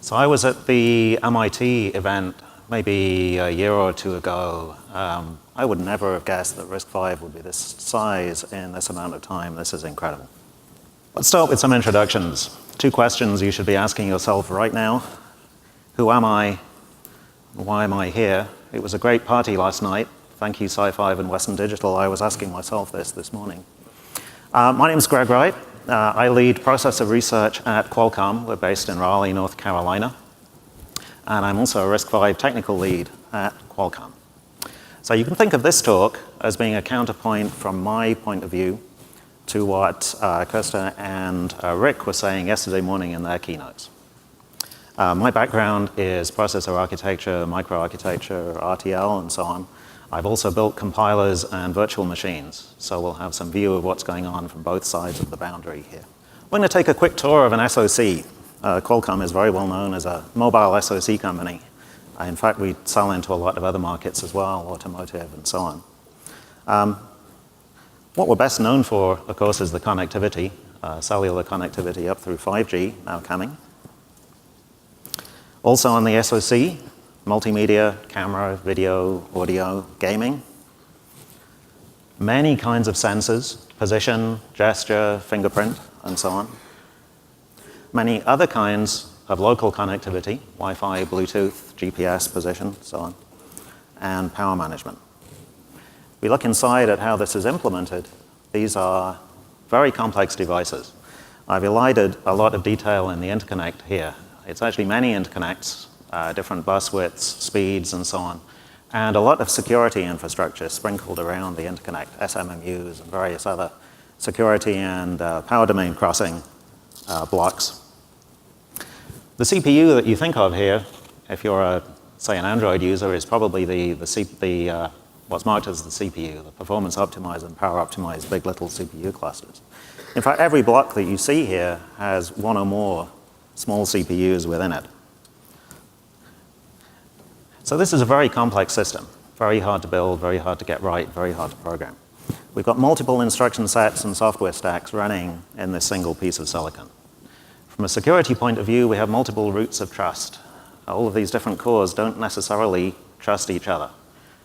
So I was at the MIT event maybe a year or two ago. I would never have guessed that RISC-V would be this size in this amount of time. This is incredible. Let's start with some introductions. 2 questions you should be asking yourself right now. Who am I? Why am I here? It was a great party last night. Thank you, Sci-Fi and Western Digital. I was asking myself this morning. My name is Greg Wright. I lead processor research at Qualcomm. We're based in Raleigh, North Carolina. And I'm also a RISC-V technical lead at Qualcomm. So you can think of this talk as being a counterpoint from my point of view to what Kirsta and Rick were saying yesterday morning in their keynotes. My background is processor architecture, microarchitecture, RTL, and so on. I've also built compilers and virtual machines, so we'll have some view of what's going on from both sides of the boundary here. We're going to take a quick tour of an SoC. Qualcomm is very well known as a mobile SoC company. In fact, we sell into a lot of other markets as well, automotive and so on. What we're best known for, of course, is the connectivity, cellular connectivity up through 5G, now coming. Also on the SoC, multimedia, camera, video, audio, gaming. Many kinds of sensors, position, gesture, fingerprint, and so on. Many other kinds of local connectivity, Wi-Fi, Bluetooth, GPS, position, so on, and power management. We look inside at how this is implemented. These are very complex devices. I've elided a lot of detail in the interconnect here. It's actually many interconnects, different bus widths, speeds, and so on, and a lot of security infrastructure sprinkled around the interconnect, SMMUs and various other security and power domain crossing blocks. The CPU that you think of here, if you're say an Android user, is probably what's marked as the CPU, the performance optimized and power optimized big little CPU clusters. In fact, every block that you see here has one or more small CPUs within it. So this is a very complex system, very hard to build, very hard to get right, very hard to program. We've got multiple instruction sets and software stacks running in this single piece of silicon. From a security point of view, we have multiple roots of trust. All of these different cores don't necessarily trust each other.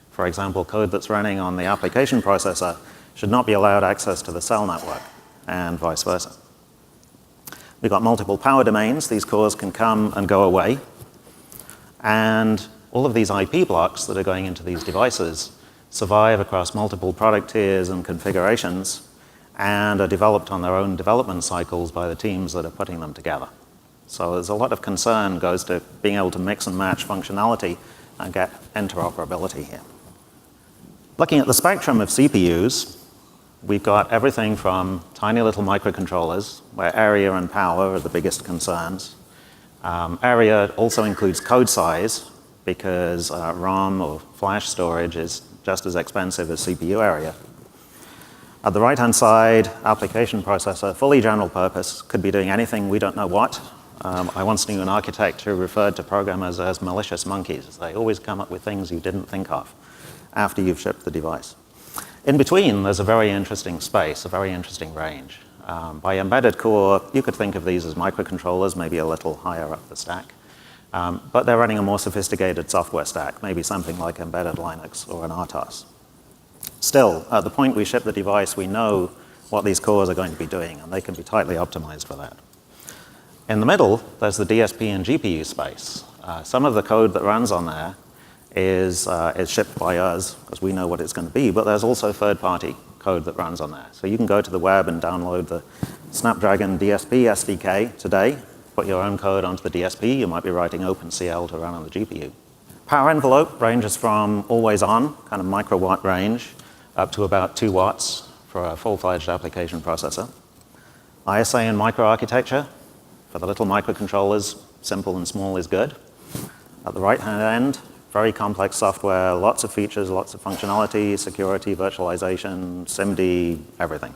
For example, code that's running on the application processor should not be allowed access to the cell network, and vice versa. We've got multiple power domains. These cores can come and go away. And all of these IP blocks that are going into these devices survive across multiple product tiers and configurations and are developed on their own development cycles by the teams that are putting them together. So there's a lot of concern goes to being able to mix and match functionality and get interoperability here. Looking at the spectrum of CPUs, we've got everything from tiny little microcontrollers, where area and power are the biggest concerns. Area also includes code size, because RAM or flash storage is just as expensive as CPU area. At the right-hand side, application processor, fully general purpose, could be doing anything, we don't know what. I once knew an architect who referred to programmers as malicious monkeys. They always come up with things you didn't think of after you've shipped the device. In between, there's a very interesting space, a very interesting range. By embedded core, you could think of these as microcontrollers, maybe a little higher up the stack. But they're running a more sophisticated software stack, maybe something like embedded Linux or an RTOS. Still, at the point we ship the device, we know what these cores are going to be doing, and they can be tightly optimized for that. In the middle, there's the DSP and GPU space. Some of the code that runs on there is shipped by us, because we know what it's going to be, but there's also third-party code that runs on there. So you can go to the web and download the Snapdragon DSP SDK today, put your own code onto the DSP. You might be writing OpenCL to run on the GPU. Power envelope ranges from always on, kind of microwatt range, up to about 2 watts for a full-fledged application processor. ISA and microarchitecture, for the little microcontrollers, simple and small is good. At the right-hand end, very complex software, lots of features, lots of functionality, security, virtualization, SIMD, everything.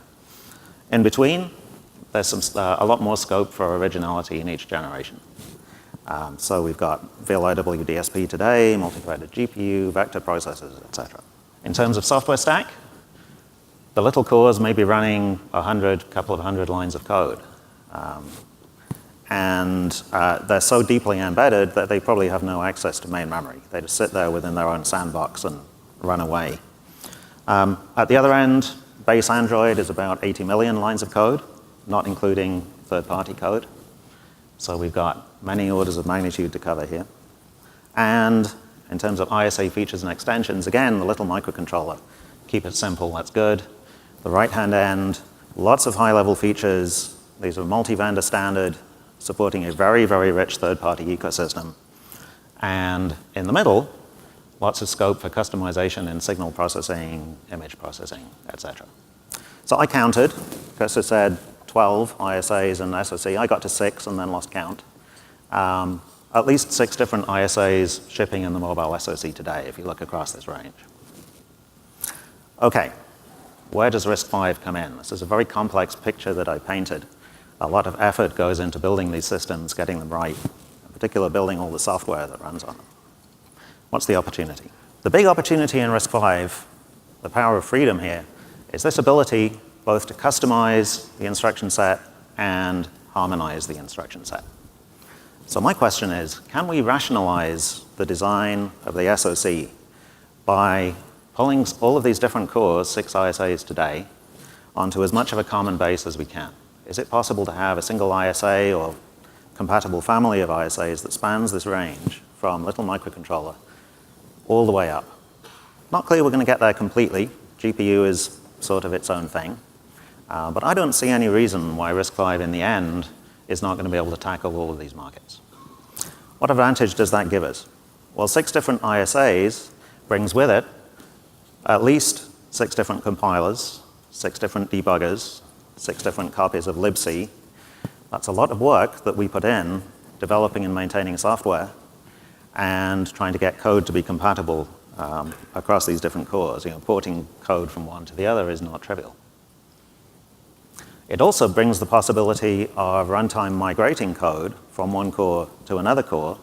In between, there's a lot more scope for originality in each generation. So we've got VLIW DSP today, multi-threaded GPU, vector processors, etc. In terms of software stack, the little cores may be running couple of hundred lines of code. And they're so deeply embedded that they probably have no access to main memory. They just sit there within their own sandbox and run away. At the other end, base Android is about 80 million lines of code, not including third-party code. So we've got many orders of magnitude to cover here. And in terms of ISA features and extensions, again, the little microcontroller. Keep it simple, that's good. The right-hand end, lots of high-level features. These are multi-vendor standard, supporting a very, very rich third-party ecosystem. And in the middle, lots of scope for customization in signal processing, image processing, etc. So I counted. Chris said 12 ISAs and SoC. I got to 6 and then lost count. At least 6 different ISAs shipping in the mobile SoC today, if you look across this range. Okay, where does RISC-V come in? This is a very complex picture that I painted. A lot of effort goes into building these systems, getting them right, in particular building all the software that runs on them. What's the opportunity? The big opportunity in RISC-V, the power of freedom here, is this ability both to customize the instruction set and harmonize the instruction set. So my question is, can we rationalize the design of the SoC by pulling all of these different cores, 6 ISAs today, onto as much of a common base as we can? Is it possible to have a single ISA or compatible family of ISAs that spans this range from little microcontroller all the way up? Not clear we're going to get there completely. GPU is sort of its own thing. But I don't see any reason why RISC-V in the end is not going to be able to tackle all of these markets. What advantage does that give us? Well, 6 different ISAs brings with it at least 6 different compilers, 6 different debuggers, 6 different copies of libc. That's a lot of work that we put in developing and maintaining software and trying to get code to be compatible across these different cores. Porting code from one to the other is not trivial. It also brings the possibility of runtime migrating code from one core to another core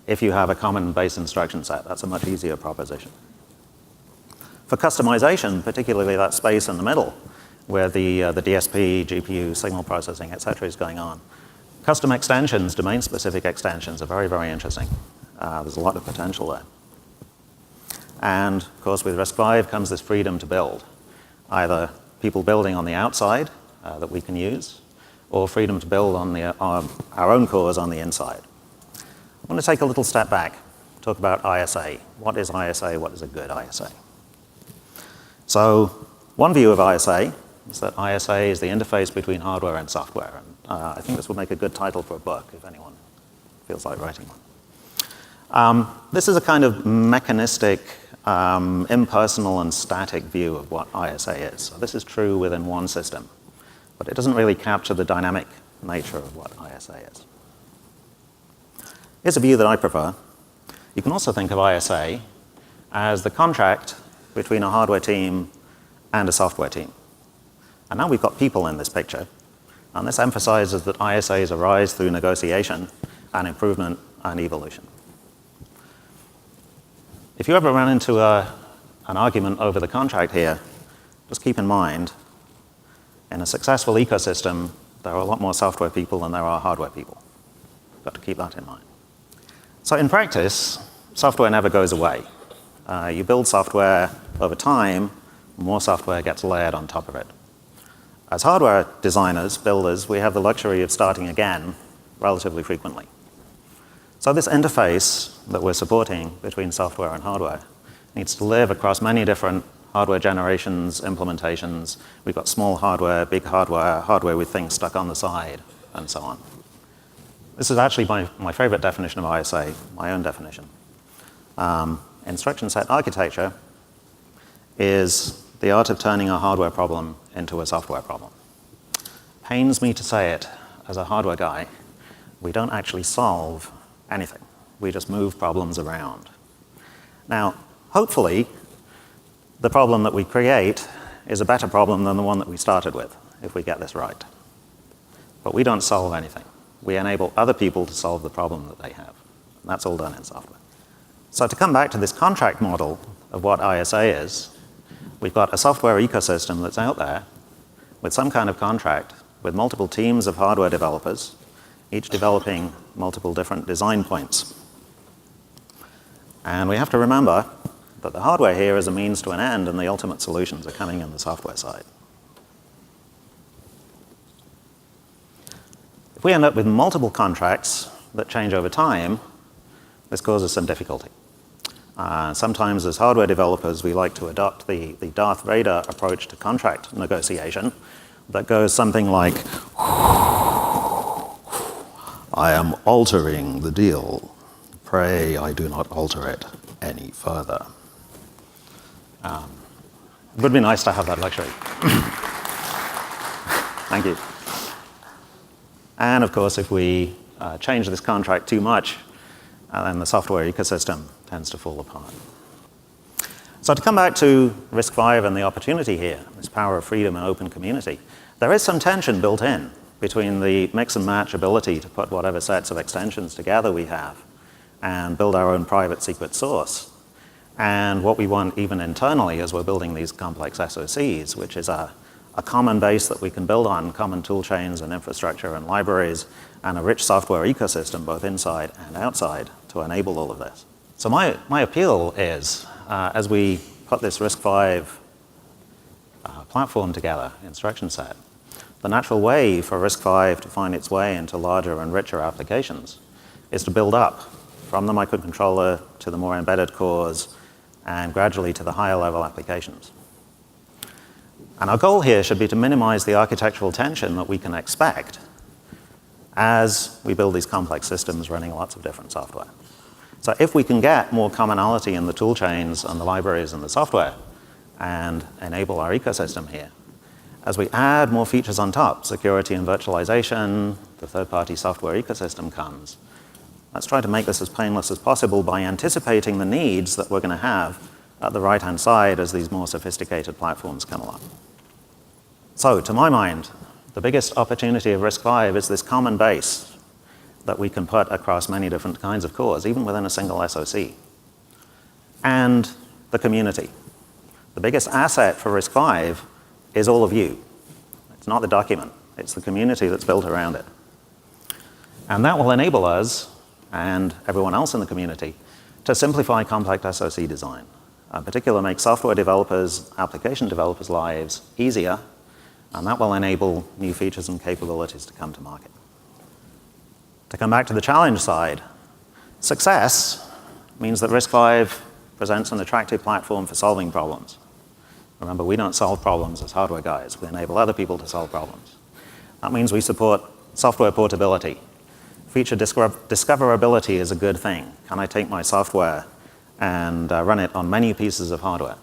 if you have a common base instruction set. That's a much easier proposition. For customization, particularly that space in the middle, where the DSP, GPU, signal processing, etc. is going on, custom extensions, domain-specific extensions are very, very interesting. There's a lot of potential there. And, of course, with RISC-V comes this freedom to build. Either people building on the outside that we can use, or freedom to build on our own cores on the inside. I want to take a little step back, talk about ISA. What is ISA? What is a good ISA? So one view of ISA is that ISA is the interface between hardware and software. And I think this would make a good title for a book if anyone feels like writing one. This is a kind of mechanistic, impersonal and static view of what ISA is. So this is true within one system, but it doesn't really capture the dynamic nature of what ISA is. Here's a view that I prefer. You can also think of ISA as the contract between a hardware team and a software team. And now we've got people in this picture, and this emphasizes that ISAs arise through negotiation and improvement and evolution. If you ever run into an argument over the contract here, just keep in mind, in a successful ecosystem, there are a lot more software people than there are hardware people. You've got to keep that in mind. So in practice, software never goes away. You build software over time, more software gets layered on top of it. As hardware designers, builders, we have the luxury of starting again relatively frequently. So this interface that we're supporting between software and hardware needs to live across many different hardware generations, implementations. We've got small hardware, big hardware, hardware with things stuck on the side, and so on. This is actually my favorite definition of ISA, my own definition. Instruction set architecture is the art of turning a hardware problem into a software problem. Pains me to say it, as a hardware guy, we don't actually solve anything. We just move problems around. Now, hopefully, the problem that we create is a better problem than the one that we started with, if we get this right. But we don't solve anything. We enable other people to solve the problem that they have. And that's all done in software. So to come back to this contract model of what ISA is, we've got a software ecosystem that's out there with some kind of contract with multiple teams of hardware developers each developing multiple different design points. And we have to remember that the hardware here is a means to an end, and the ultimate solutions are coming in the software side. If we end up with multiple contracts that change over time, this causes some difficulty. Sometimes as hardware developers, we like to adopt the Darth Vader approach to contract negotiation that goes something like, I am altering the deal. Pray I do not alter it any further. It would be nice to have that luxury. Thank you. And of course, if we change this contract too much, then the software ecosystem tends to fall apart. So to come back to RISC-V and the opportunity here, this power of freedom and open community, there is some tension built in between the mix and match ability to put whatever sets of extensions together we have and build our own private secret source, and what we want even internally as we're building these complex SoCs, which is a common base that we can build on, common tool chains and infrastructure and libraries, and a rich software ecosystem both inside and outside to enable all of this. So my appeal is, as we put this RISC-V platform together, instruction set, the natural way for RISC-V to find its way into larger and richer applications is to build up from the microcontroller to the more embedded cores and gradually to the higher level applications. And our goal here should be to minimize the architectural tension that we can expect as we build these complex systems running lots of different software. So if we can get more commonality in the tool chains and the libraries and the software and enable our ecosystem here, as we add more features on top, security and virtualization, the third-party software ecosystem comes. Let's try to make this as painless as possible by anticipating the needs that we're going to have at the right-hand side as these more sophisticated platforms come along. So, to my mind, the biggest opportunity of RISC-V is this common base that we can put across many different kinds of cores, even within a single SoC. And the community. The biggest asset for RISC-V is all of you. It's not the document, it's the community that's built around it. And that will enable us, and everyone else in the community, to simplify complex SoC design. In particular, make software developers, application developers' lives easier, and that will enable new features and capabilities to come to market. To come back to the challenge side, success means that RISC-V presents an attractive platform for solving problems. Remember, we don't solve problems as hardware guys. We enable other people to solve problems. That means we support software portability. Feature discoverability is a good thing. Can I take my software and run it on many pieces of hardware?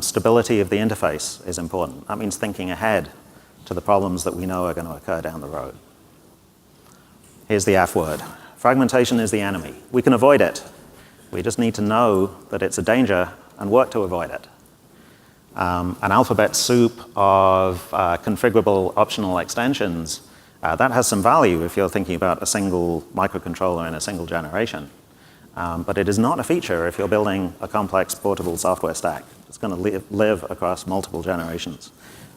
Stability of the interface is important. That means thinking ahead to the problems that we know are going to occur down the road. Here's the F word. Fragmentation is the enemy. We can avoid it. We just need to know that it's a danger and work to avoid it. An alphabet soup of configurable optional extensions, that has some value if you're thinking about a single microcontroller in a single generation. But it is not a feature if you're building a complex portable software stack. It's going to live across multiple generations.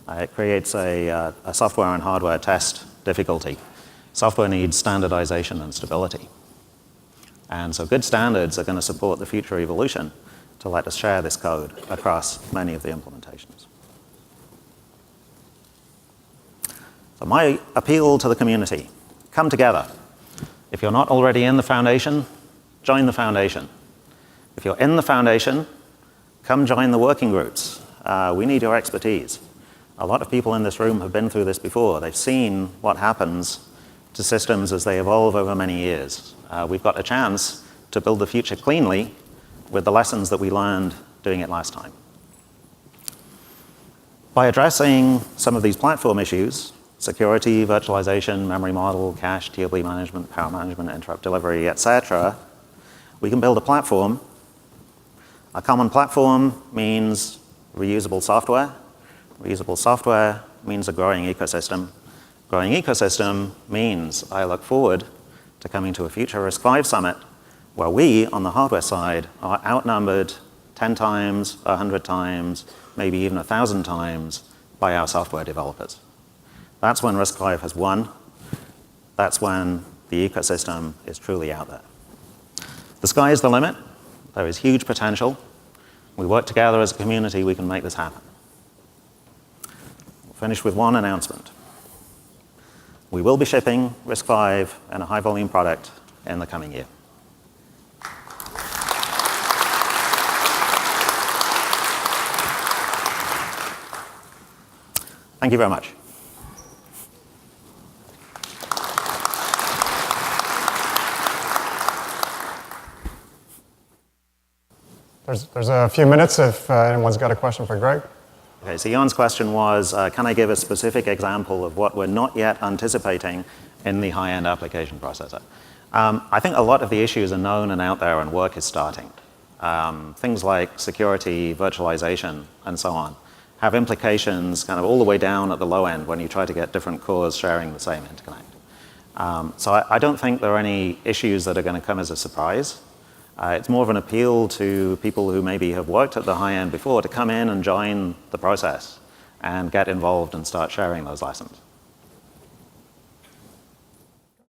It creates a software and hardware test difficulty. Software needs standardization and stability. And so good standards are going to support the future evolution to let us share this code across many of the implementations. So my appeal to the community, come together. If you're not already in the foundation, join the foundation. If you're in the foundation, come join the working groups. We need your expertise. A lot of people in this room have been through this before. They've seen what happens to systems as they evolve over many years. We've got a chance to build the future cleanly with the lessons that we learned doing it last time. By addressing some of these platform issues, security, virtualization, memory model, cache, TLB management, power management, interrupt delivery, etc., we can build a platform. A common platform means reusable software. Reusable software means a growing ecosystem. Growing ecosystem means I look forward to coming to a future RISC-V summit where we, on the hardware side, are outnumbered 10 times, 100 times, maybe even 1,000 times by our software developers. That's when RISC-V has won. that's when the ecosystem is truly out there. The sky is the limit. There is huge potential. We work together as a community, we can make this happen. We'll finish with one announcement. We will be shipping RISC-V in a high-volume product in the coming year. Thank you very much. There's a few minutes if anyone's got a question for Greg. Okay, so Jan's question was, can I give a specific example of what we're not yet anticipating in the high-end application processor? I think a lot of the issues are known and out there, and work is starting. Things like security, virtualization, and so on have implications kind of all the way down at the low end when you try to get different cores sharing the same interconnect. So I don't think there are any issues that are going to come as a surprise. It's more of an appeal to people who maybe have worked at the high end before to come in and join the process and get involved and start sharing those lessons.